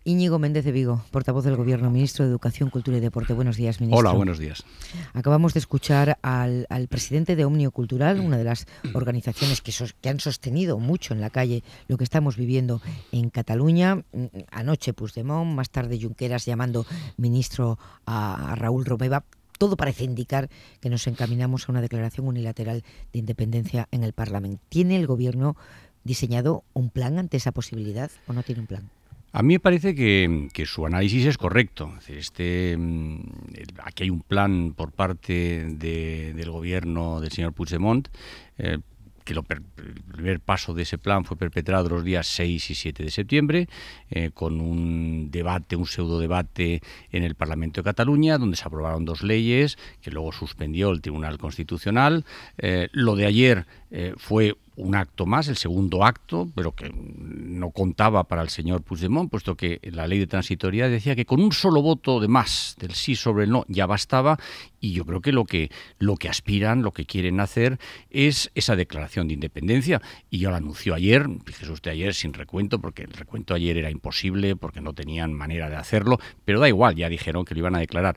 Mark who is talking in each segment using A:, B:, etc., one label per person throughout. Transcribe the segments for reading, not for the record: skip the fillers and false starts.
A: Íñigo Méndez de Vigo, portavoz del Gobierno, ministro de Educación, Cultura y Deporte. Buenos días, ministro.
B: Hola, buenos días.
A: Acabamos de escuchar al presidente de Òmnium Cultural, una de las organizaciones que han sostenido mucho en la calle lo que estamos viviendo en Cataluña. Anoche Puigdemont, más tarde Junqueras llamando ministro a Raúl Romeva. Todo parece indicar que nos encaminamos a una declaración unilateral de independencia en el Parlamento. ¿Tiene el Gobierno diseñado un plan ante esa posibilidad o no tiene un plan?
B: A mí me parece que su análisis es correcto. Es decir, aquí hay un plan por parte del gobierno del señor Puigdemont, que el primer paso de ese plan fue perpetrado los días 6 y 7 de septiembre, con un debate, un pseudodebate en el Parlamento de Cataluña, donde se aprobaron dos leyes que luego suspendió el Tribunal Constitucional. Lo de ayer fue un acto más, el segundo acto, pero que no contaba para el señor Puigdemont, puesto que la ley de transitoriedad decía que con un solo voto de más del sí sobre el no ya bastaba, y yo creo que lo que aspiran, lo que quieren hacer es esa declaración de independencia, y ya lo anunció ayer, fíjese usted ayer sin recuento, porque el recuento ayer era imposible, porque no tenían manera de hacerlo, pero da igual, ya dijeron que lo iban a declarar.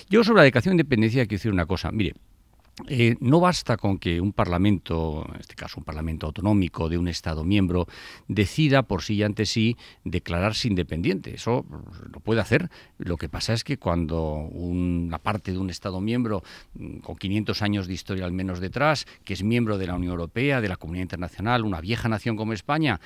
B: Yo sobre la declaración de independencia quiero decir una cosa, mire, no basta con que un parlamento, en este caso un parlamento autonómico de un Estado miembro, decida por sí y ante sí declararse independiente. Eso lo puede hacer. Lo que pasa es que cuando una parte de un Estado miembro con 500 años de historia al menos detrás, que es miembro de la Unión Europea, de la Comunidad Internacional, una vieja nación como España,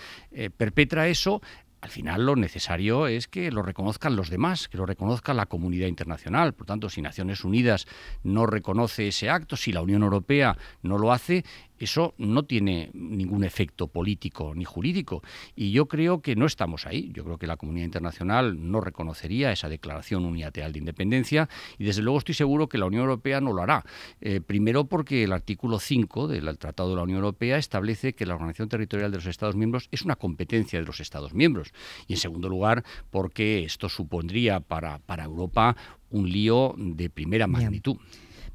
B: perpetra eso, al final lo necesario es que lo reconozcan los demás, que lo reconozca la comunidad internacional. Por tanto, si Naciones Unidas no reconoce ese acto, si la Unión Europea no lo hace, eso no tiene ningún efecto político ni jurídico. Y yo creo que no estamos ahí. Yo creo que la comunidad internacional no reconocería esa declaración unilateral de independencia, y desde luego estoy seguro que la Unión Europea no lo hará. Primero porque el artículo 5 del Tratado de la Unión Europea establece que la organización territorial de los Estados miembros es una competencia de los Estados miembros. Y en segundo lugar porque esto supondría para Europa un lío de primera magnitud.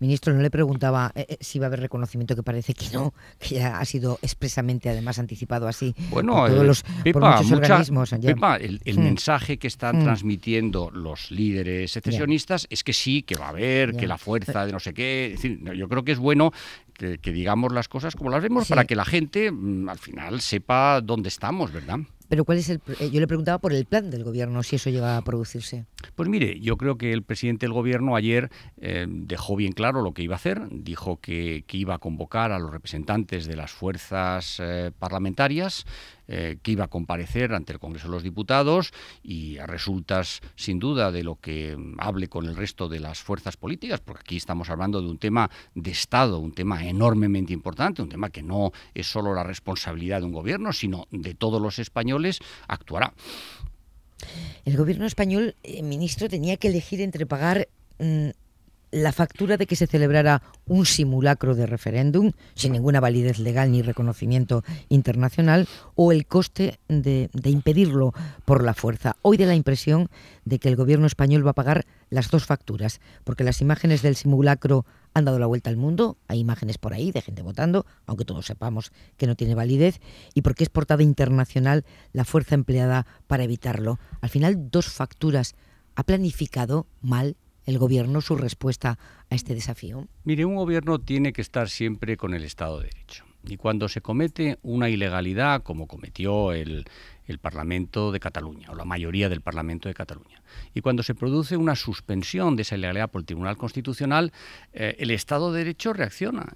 A: Ministro, no le preguntaba si va a haber reconocimiento, que parece que no, que ya ha sido expresamente además anticipado así por todos por muchos organismos.
B: Pepa, el mensaje que están transmitiendo los líderes secesionistas es que sí, que va a haber, que la fuerza de no sé qué. Es decir, yo creo que es bueno que digamos las cosas como las vemos, para que la gente al final sepa dónde estamos, ¿verdad?
A: Pero ¿cuál es yo le preguntaba por el plan del Gobierno, si eso llega a producirse.
B: Pues mire, yo creo que el presidente del Gobierno ayer dejó bien claro lo que iba a hacer. Dijo que iba a convocar a los representantes de las fuerzas parlamentarias, que iba a comparecer ante el Congreso de los Diputados, y a resultas, sin duda, de lo que hable con el resto de las fuerzas políticas, porque aquí estamos hablando de un tema de Estado, un tema enormemente importante, un tema que no es solo la responsabilidad de un gobierno, sino de todos los españoles, actuará.
A: El Gobierno español, ministro, tenía que elegir entre pagar la factura de que se celebrara un simulacro de referéndum sin ninguna validez legal ni reconocimiento internacional, o el coste de impedirlo por la fuerza. Hoy da la impresión de que el Gobierno español va a pagar las dos facturas, porque las imágenes del simulacro han dado la vuelta al mundo, hay imágenes por ahí de gente votando, aunque todos sepamos que no tiene validez, y porque es portada internacional la fuerza empleada para evitarlo. Al final, dos facturas. ¿Ha planificado mal el Gobierno su respuesta a este desafío?
B: Mire, un gobierno tiene que estar siempre con el Estado de Derecho. Y cuando se comete una ilegalidad, como cometió el Parlamento de Cataluña, o la mayoría del Parlamento de Cataluña, y cuando se produce una suspensión de esa ilegalidad por el Tribunal Constitucional, el Estado de Derecho reacciona.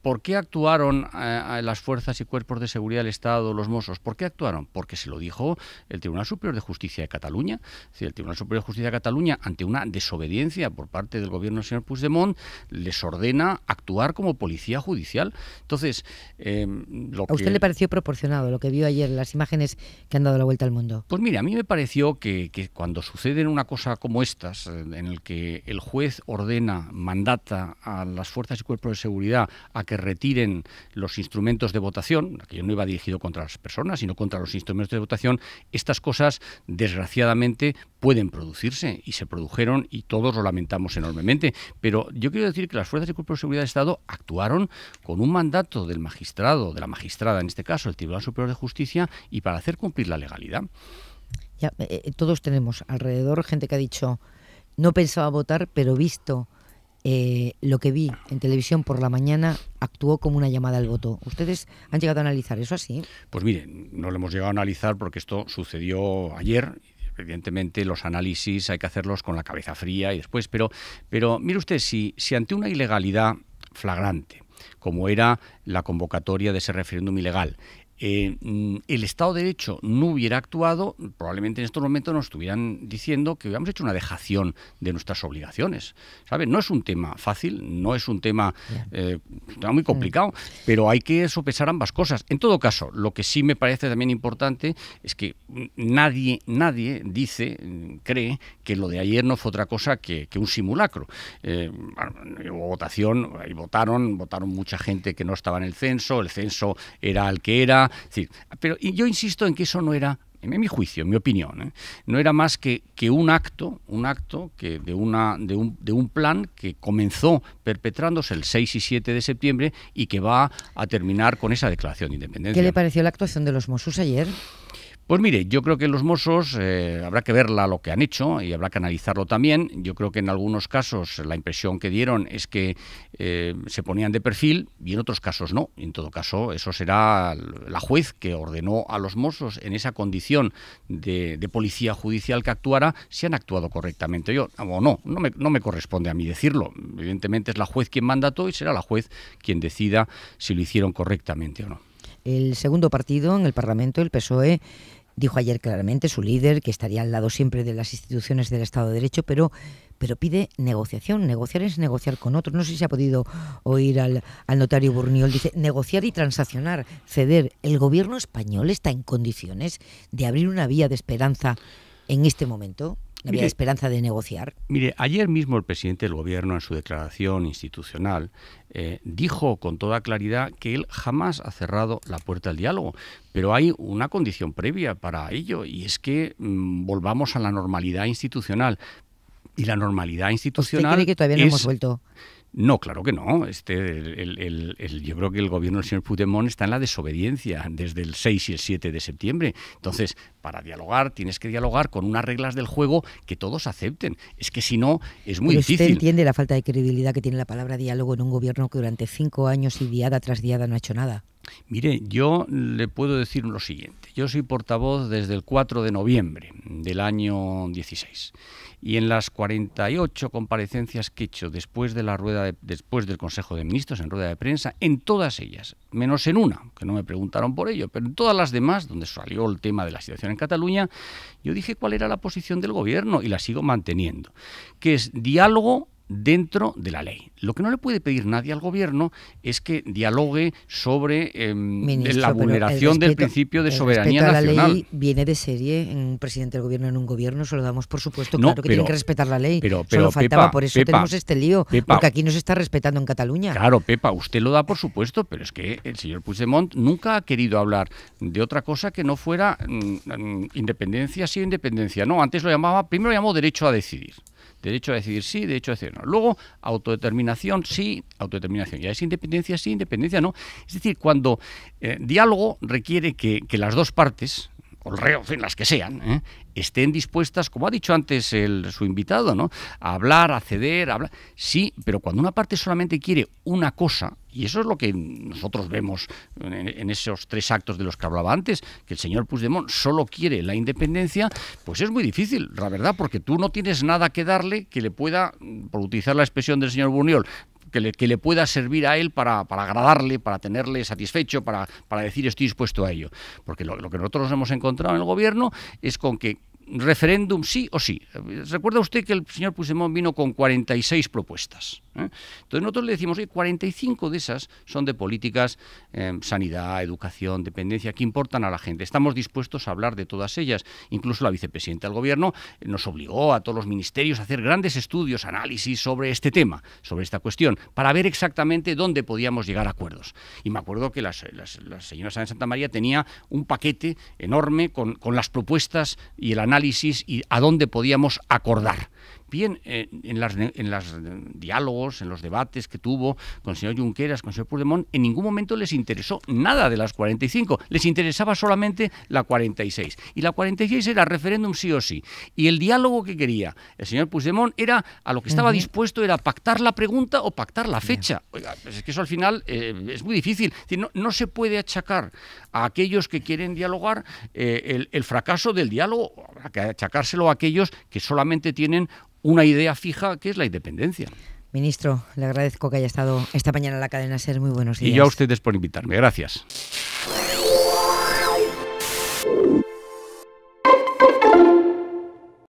B: ¿Por qué actuaron las fuerzas y cuerpos de seguridad del Estado, los Mossos? ¿Por qué actuaron? Porque se lo dijo el Tribunal Superior de Justicia de Cataluña. Es decir, el Tribunal Superior de Justicia de Cataluña, ante una desobediencia por parte del gobierno del señor Puigdemont, les ordena actuar como policía judicial. Entonces,
A: ¿A usted le pareció proporcionado lo que vio ayer, las imágenes que han dado la vuelta al mundo?
B: Pues mira, a mí me pareció que cuando sucede una cosa como estas, en el que el juez ordena, mandata a las fuerzas y cuerpos de seguridad a que retiren los instrumentos de votación, que yo no iba dirigido contra las personas, sino contra los instrumentos de votación, estas cosas, desgraciadamente, pueden producirse, y se produjeron, y todos lo lamentamos enormemente. Pero yo quiero decir que las fuerzas y cuerpos de seguridad del Estado actuaron con un mandato del magistrado, de la magistrada en este caso, el Tribunal Superior de Justicia, y para hacer cumplir la legalidad.
A: Ya, todos tenemos alrededor gente que ha dicho, no pensaba votar, pero visto lo que vi en televisión por la mañana, actuó como una llamada al voto. ¿Ustedes han llegado a analizar eso así?
B: Pues mire, no lo hemos llegado a analizar porque esto sucedió ayer. Evidentemente los análisis hay que hacerlos con la cabeza fría y después, pero mire usted, si ante una ilegalidad flagrante, como era la convocatoria de ese referéndum ilegal, el Estado de Derecho no hubiera actuado, probablemente en estos momentos nos estuvieran diciendo que hubiéramos hecho una dejación de nuestras obligaciones. ¿Sabe? No es un tema fácil, no es un tema muy complicado, pero hay que sopesar ambas cosas. En todo caso, lo que sí me parece también importante es que nadie cree que lo de ayer no fue otra cosa que un simulacro. Hubo votación, ahí votaron mucha gente que no estaba en el censo era el que era. Es decir, pero yo insisto en que eso no era, en mi juicio, en mi opinión, no era más que un acto que de un plan que comenzó perpetrándose el 6 y 7 de septiembre y que va a terminar con esa declaración de independencia.
A: ¿Qué le pareció la actuación de los Mossos ayer?
B: Pues mire, yo creo que los Mossos habrá que verla lo que han hecho y habrá que analizarlo también. Yo creo que en algunos casos la impresión que dieron es que se ponían de perfil y en otros casos no. Y en todo caso, eso será la juez que ordenó a los Mossos en esa condición de policía judicial que actuara, si han actuado correctamente. Yo, o no me corresponde a mí decirlo. Evidentemente es la juez quien mandató y será la juez quien decida si lo hicieron correctamente o no.
A: El segundo partido en el Parlamento, el PSOE, dijo ayer claramente su líder que estaría al lado siempre de las instituciones del Estado de Derecho, pero pide negociación. Negociar es negociar con otros. No sé si se ha podido oír al notario Burniol. Dice, negociar y transaccionar, ceder. ¿El gobierno español está en condiciones de abrir una vía de esperanza en este momento? ¿Una vía de esperanza de negociar?
B: Mire, ayer mismo el presidente del Gobierno, en su declaración institucional, dijo con toda claridad que él jamás ha cerrado la puerta al diálogo. Pero hay una condición previa para ello, y es que volvamos a la normalidad institucional. Y la normalidad institucional...
A: ¿Usted cree que todavía no hemos vuelto?
B: No, claro que no. Yo creo que el gobierno del señor Puigdemont está en la desobediencia desde el 6 y el 7 de septiembre. Entonces, para dialogar, tienes que dialogar con unas reglas del juego que todos acepten. Es que si no, es muy difícil.
A: ¿Usted entiende la falta de credibilidad que tiene la palabra diálogo en un gobierno que durante 5 años y diada tras diada no ha hecho nada?
B: Mire, yo le puedo decir lo siguiente. Yo soy portavoz desde el 4 de noviembre del año 16. Y en las 48 comparecencias que he hecho después del Consejo de Ministros en rueda de prensa, en todas ellas, menos en una, que no me preguntaron por ello, pero en todas las demás, donde salió el tema de la situación en Cataluña, yo dije cuál era la posición del gobierno y la sigo manteniendo, que es diálogo dentro de la ley. Lo que no le puede pedir nadie al gobierno es que dialogue sobre la vulneración del principio de soberanía nacional.
A: La ley viene de serie en un presidente del gobierno, en un gobierno, se lo damos por supuesto, claro que tienen que respetar la ley. Solo faltaba, Pepa, por eso tenemos este lío, porque aquí no se está respetando en Cataluña.
B: Claro, Pepa, usted lo da por supuesto, pero es que el señor Puigdemont nunca ha querido hablar de otra cosa que no fuera independencia sí o independencia no. Antes primero lo llamó derecho a decidir. Derecho a decidir sí, derecho a decidir no. Luego, autodeterminación sí, autodeterminación. Ya es independencia sí, independencia no. Es decir, cuando diálogo requiere que las dos partes, o el reo, en fin, las que sean, estén dispuestas, como ha dicho antes su invitado, ¿no?, a hablar, a ceder, a hablar. Sí, pero cuando una parte solamente quiere una cosa, y eso es lo que nosotros vemos en esos 3 actos de los que hablaba antes, que el señor Puigdemont solo quiere la independencia, pues es muy difícil, la verdad, porque tú no tienes nada que darle que le pueda, por utilizar la expresión del señor Burniol, que le pueda servir a él para agradarle, para tenerle satisfecho, para decir estoy dispuesto a ello. Porque lo que nosotros nos hemos encontrado en el gobierno es con que referéndum sí o sí. Recuerda usted que el señor Puigdemont vino con 46 propuestas. Entonces nosotros le decimos, 45 de esas son de políticas, sanidad, educación, dependencia, que importan a la gente. Estamos dispuestos a hablar de todas ellas. Incluso la vicepresidenta del gobierno nos obligó a todos los ministerios a hacer grandes estudios, análisis sobre este tema, sobre esta cuestión, para ver exactamente dónde podíamos llegar a acuerdos. Y me acuerdo que la señora Sáenz de Santa María tenía un paquete enorme con las propuestas y el análisis y a dónde podíamos acordar. bien en los diálogos, en los debates que tuvo con el señor Junqueras, con el señor Puigdemont, en ningún momento les interesó nada de las 45, les interesaba solamente la 46. Y la 46 era referéndum sí o sí. Y el diálogo que quería el señor Puigdemont era, a lo que estaba dispuesto era pactar la pregunta o pactar la fecha. Oiga, pues es que eso al final es muy difícil. Es decir, no se puede achacar a aquellos que quieren dialogar el fracaso del diálogo, habrá que achacárselo a aquellos que solamente tienen una idea fija, que es la independencia.
A: Ministro, le agradezco que haya estado esta mañana en la cadena SER. Muy buenos días.
B: Y yo a ustedes por invitarme. Gracias.